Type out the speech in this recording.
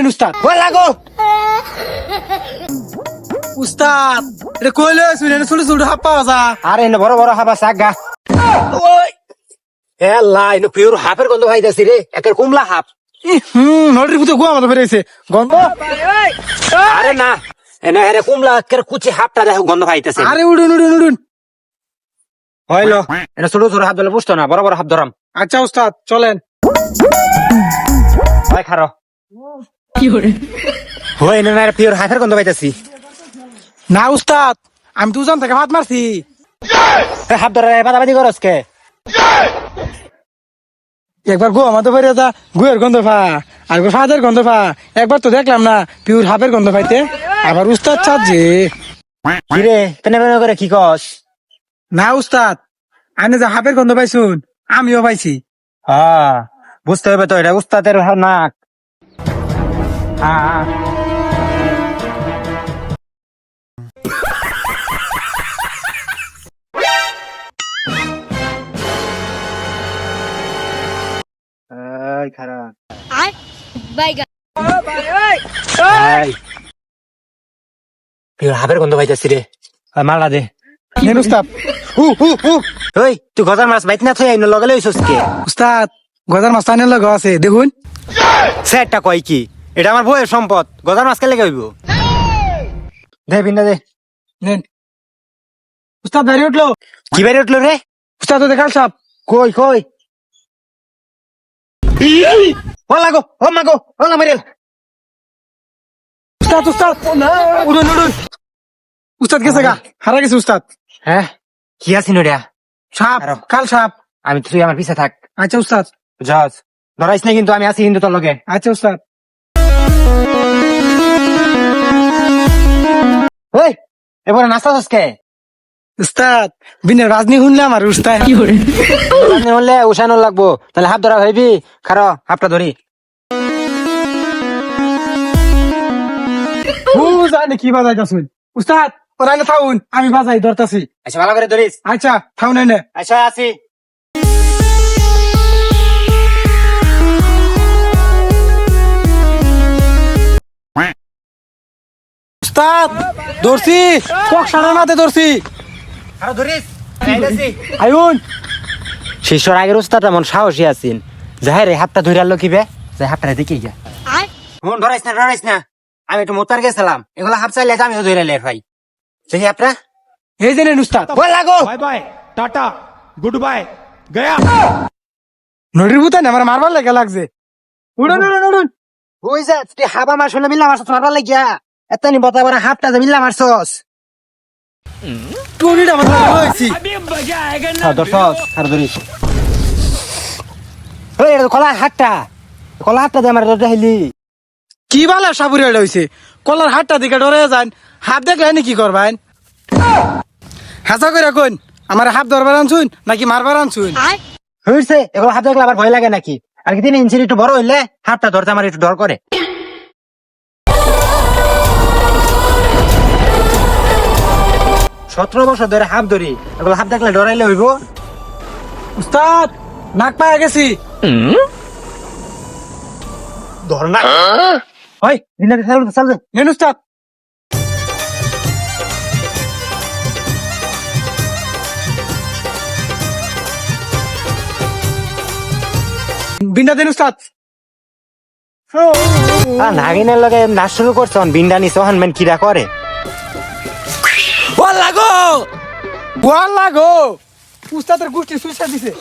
উস্তাদ ওই লাগো উস্তাদ এটা কইলে শুনে ছোট ছোট হাত পাওয়া যা আরে এনে বড় বড় হাবা সাগা ওই এ লাই নো পিওর হাফের গন্ধ ভাইতাছি রে একের কুমলা হাফ নটির ভিতরে গোয়া মতো বেরিয়েছে গন্ধ আরে না এনে এরে কুমলা একের কুচি হাফটা দেখো গন্ধ ভাইতাছে আরে উড়ুন উড়ুন উড়ুন হইলো এটা ছোট ছোট হাত ধরে বুঝতো না বড় বড় হাত ধরাম আচ্ছা উস্তাদ চলেন ভাই খারো হই এনে না পিওর হাফের গন্ধ পাইতাছি না উস্তাদ আমি তো উজান থেকে হাত মারছি হাত ধরে বাদাবাদি করস কে একবার গোয়া মতো বেরিয়ে যা গুয়ের গন্ধ পা আর একবার ফাদের গন্ধ পা একবার তো দেখলাম না পিওর হাফের গন্ধ পাইতে আবার উস্তাদ চাচ্ছে কিরে পেনে পেনে করে কি কস না উস্তাদ আমি যে হাফের গন্ধ পাইছুন আমিও পাইছি হ্যাঁ বুঝতে হবে তো এটা উস্তাদের নাক হ্যাঁ খারাপ হাফের গন্ধ পাইতেছি রে মালা দে নেন উস্তাদ ওই তুই গজার মাছ বাইত না থই আইন লগালে হইছস কে উস্তাদ গজার মাছ টানের লগ আছে দেখুন সেটটা কয় কি এটা আমার বউয়ের সম্পদ গজার মাছ কেলে হইব দে বিন্দা দে নেন উস্তাদ বেরিয়ে উঠলো কি বেড়ে উঠলো রে উস্তাদ তো দেখাল সাপ কই কই ও লাগো ও মাগো ও না মেরে উস্তাদ উস্তাদ উড়ুন উড়ুন উস্তাদ গেছে গা হারা গেছে উস্তাদ হ্যাঁ কি আছিস রে সাপ আরো। কাল সাপ আমি তুই আমার পিছে থাক আচ্ছা উস্তাদ জজ ধরাইস না কিন্তু আমি আছি কিন্তু তোর লগে আচ্ছা উস্তাদ ওই এবারে নাস্তা কে উস্তাদ বিনা রাজনী শুনলাম আর উস্তাদ কি করে হলে উঠানো লাগবো তাহলে হাত ধরা হইবি খারো হাতটা ধরি জানি কি বাজাইতাছুন উস্তাদ ওরাইলে থাউন আমি বাজাই ধরতাছি আচ্ছা ভালো করে ধরিস আচ্ছা থাউন এনে আচ্ছা আছি উস্তাদ ধরছি কক সাড়ে মাথে ধরছি আরো ধরিস আইউন শিষ্যর আগের উস্তাদ এমন সাহসী আছেন যাই রে হাতটা ধরে আনলো কি বে যাই হাতটা দেখি গা হুন ধরাইস না আমি একটু মোতার গেছিলাম এগুলো হাত চাইলে আমিও ধরে লে ভাই দেখি আপনার এই যে নেন উস্তাদ বল লাগো bye bye tata good bye गया নড়ির ভূতান আমার মারবার লেগে লাগছে উড়ুন উড়ুন উড়ুন ওই যা তুই হাবা মার শুনে মিল্লা মারছস মারবার লাগিয়া এতনি বতা বড় হাতটা যে মিল্লা মারছস টুনিটা আমার হইছি अभी मजा आएगा ना হ্যাঁ দর্শক আর ধরিস ওই এটা কলা হাতটা দে আমার দেখাইলি কি বালা সাবুরে এটা হইছে কলার হাতটা দিকে ডরে যান হাত দেখলে এনে কি করবেন হাসা করে কোন আমার হাত ধরবার আনছুন নাকি মারবার আনছুন হইছে এগুলো হাত দেখলে আবার ভয় লাগে নাকি আর কি 3 ইঞ্চি একটু বড় হইলে হাতটা ধরতে আমার একটু ডর করে 17 বছর ধরে হাত ধরি এগুলো হাত দেখলে ডরাইলে হইব উস্তাদ নাক পায়ে গেছি ধর না ওই দিনে চাল নেন উস্তাদ বিন্ডা দেন উস্তাদ নাগিনের লগে নাচ শুরু করছন বিন্ডা নিছ হানমেন কিরা করে বল লাগো উস্তাদের গোষ্ঠী সুইসা দিছে